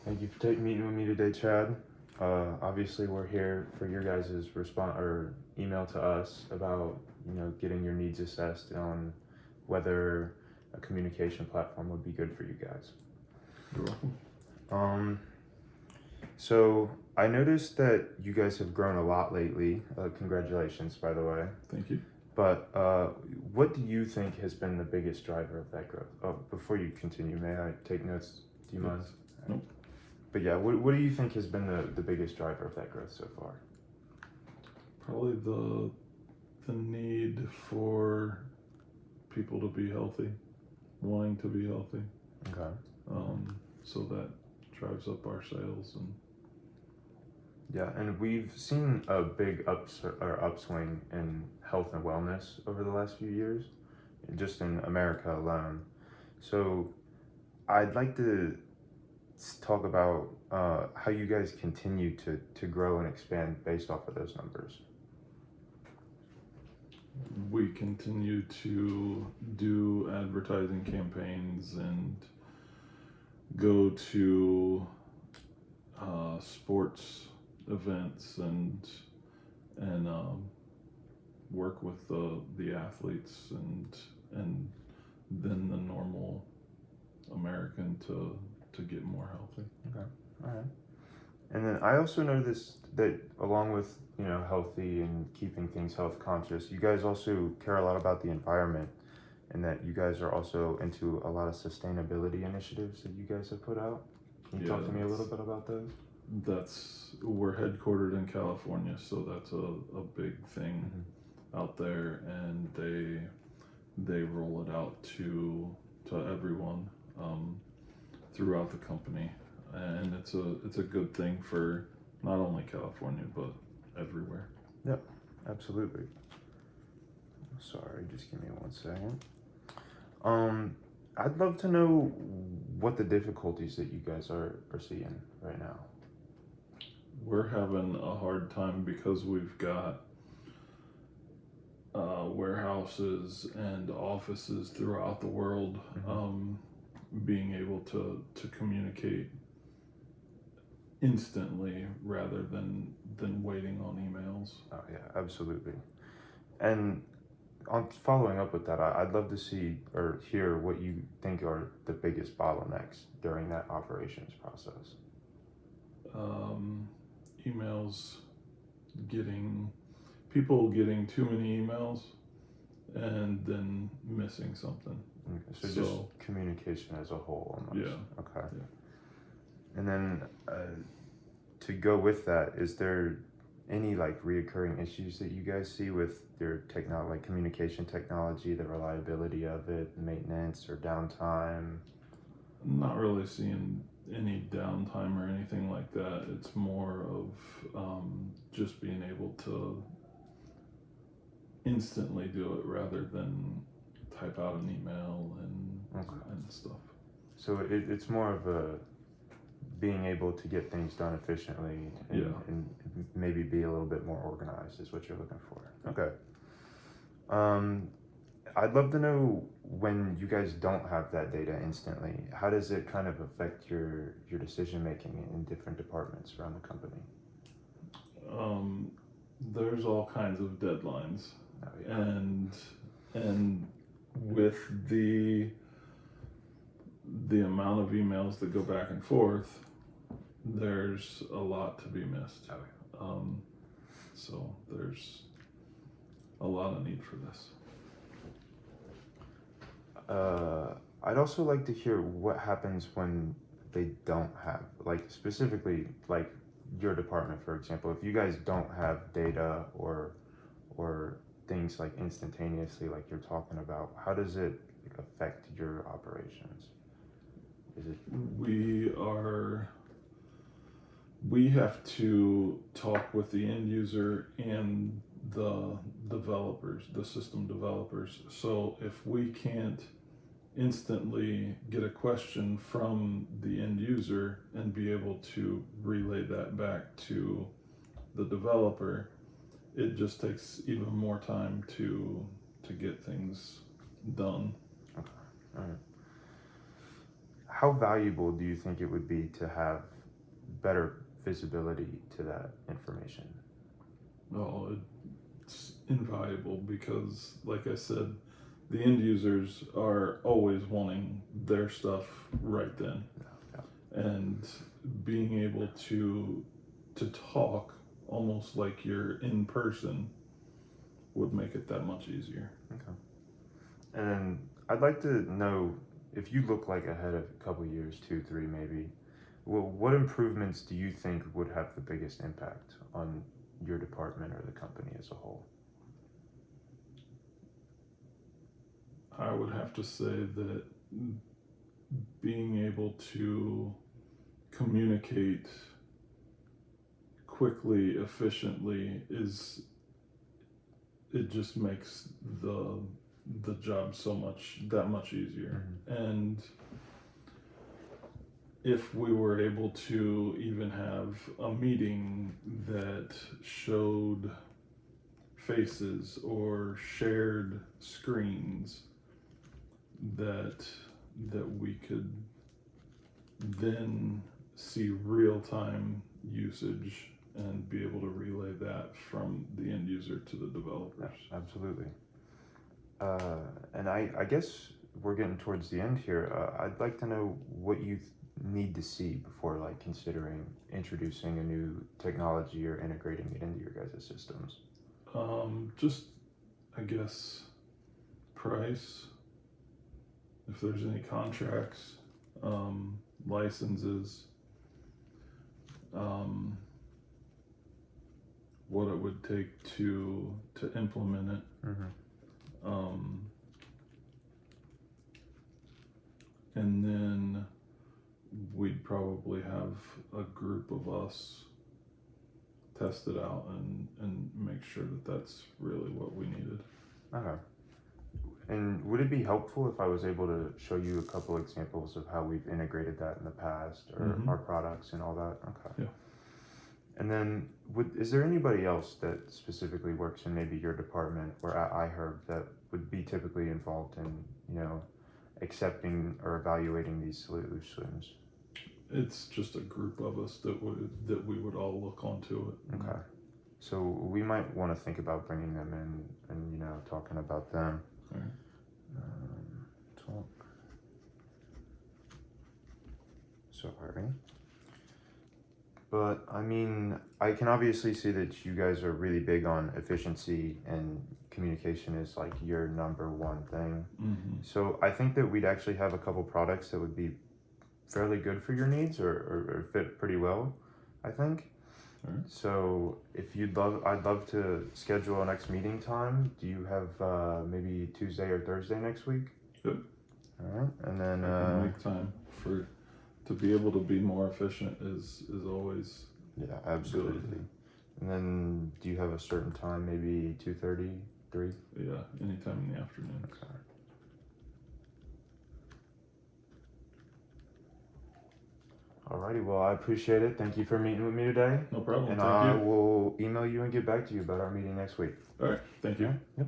Thank you for meeting with me today, Chad. Obviously, we're here for your guys' response or email to us about getting your needs assessed on whether a communication platform would be good for you guys. You're welcome. Um, so I noticed that you guys have grown a lot lately. Congratulations, by the way. Thank you. But what do you think has been the biggest driver of that growth? Oh, before you continue, may I take notes? Do you mind? Nope. But yeah, what do you think has been the biggest driver of that growth so far? Probably the need for people to be healthy, wanting to be healthy. Okay. So that drives up our sales and Yeah, and we've seen a big upswing in health and wellness over the last few years, just in America alone. So I'd like to talk about how you guys continue to grow and expand based off of those numbers. we continue to do advertising campaigns and go to sports events and work with the athletes and then the normal American to get more healthy. Okay. All right. And then I also noticed that along with healthy and keeping things health conscious, you guys also care a lot about the environment, and that you guys are also into a lot of sustainability initiatives that you guys have put out. Can you talk to me a little bit about those? We're headquartered in California, so that's a big thing out there, and they roll it out to everyone throughout the company, and it's a good thing for not only California but everywhere. Yep, absolutely. Sorry, just give me 1 second. I'd love to know what the difficulties that you guys are seeing right now. We're having a hard time because we've got warehouses and offices throughout the world. Being able to communicate instantly rather than waiting on emails. Oh yeah, absolutely. And on following up with that, I'd love to see or hear what you think are the biggest bottlenecks during that operations process. Emails, people getting too many emails and then missing something. Okay, so just communication as a whole almost. Yeah. Okay. Yeah. And then to go with that, is there any reoccurring issues that you guys see with your communication technology, the reliability of it, maintenance or downtime? I'm not really seeing any downtime or anything like that. It's more of just being able to instantly do it rather than type out an email and stuff. So it's more of a being able to get things done efficiently and maybe be a little bit more organized is what you're looking for. Okay. I'd love to know, when you guys don't have that data instantly, how does it kind of affect your decision making in different departments around the company? There's all kinds of deadlines. Oh, yeah. And with the amount of emails that go back and forth, there's a lot to be missed. Oh, yeah. So there's a lot of need for this. I'd also like to hear what happens when they don't have, specifically, your department, for example. If you guys don't have data or things instantaneously, like you're talking about, how does it affect your operations? Is it? We have to talk with the end user and the developers, the system developers. So if we can't instantly get a question from the end user and be able to relay that back to the developer, it just takes even more time to get things done. Okay. All right. how valuable do you think it would be to have better visibility to that information? Well, it's invaluable because, like I said, the end users are always wanting their stuff right then, Yeah. and being able to talk almost like you're in person would make it that much easier. Okay. And then I'd like to know if you look like ahead of a couple years, 2, 3 maybe, well, what improvements do you think would have the biggest impact on your department or the company as a whole? I would have to say that being able to communicate quickly, efficiently it just makes the job that much easier. And if we were able to even have a meeting that showed faces or shared screens that we could then see real-time usage and be able to relay that from the end user to the developers. Yeah, absolutely. And I guess we're getting towards the end here. I'd like to know what you need to see before like considering introducing a new technology or integrating it into your guys' systems. Just, I guess, price, if there's any contracts, licenses, what it would take to implement it. And then we'd probably have a group of us test it out and make sure that that's really what we needed. Okay. And would it be helpful if I was able to show you a couple examples of how we've integrated that in the past, or our products and all that? Okay. Yeah. And then, is there anybody else that specifically works in maybe your department or at iHerb that would be typically involved in, accepting or evaluating these solutions? It's just a group of us that we would all look onto it. Okay. So we might want to think about bringing them in and, talking about them. All right. Talk. Sorry. But I mean, I can obviously see that you guys are really big on efficiency, and communication is like your number one thing. So I think that we'd actually have a couple products that would be fairly good for your needs, or fit pretty well, I think. All right. So if I'd love to schedule a next meeting time. Do you have maybe Tuesday or Thursday next week? Good. All right, and then make time to be able to be more efficient is always. Yeah, absolutely. Good. And then, do you have a certain time? Maybe 2:30, 3? Yeah, anytime in the afternoon. Okay. Alrighty, well, I appreciate it. Thank you for meeting with me today. No problem. And Thank I you. will email you and get back to you about our meeting next week. All right. Thank you. Yep.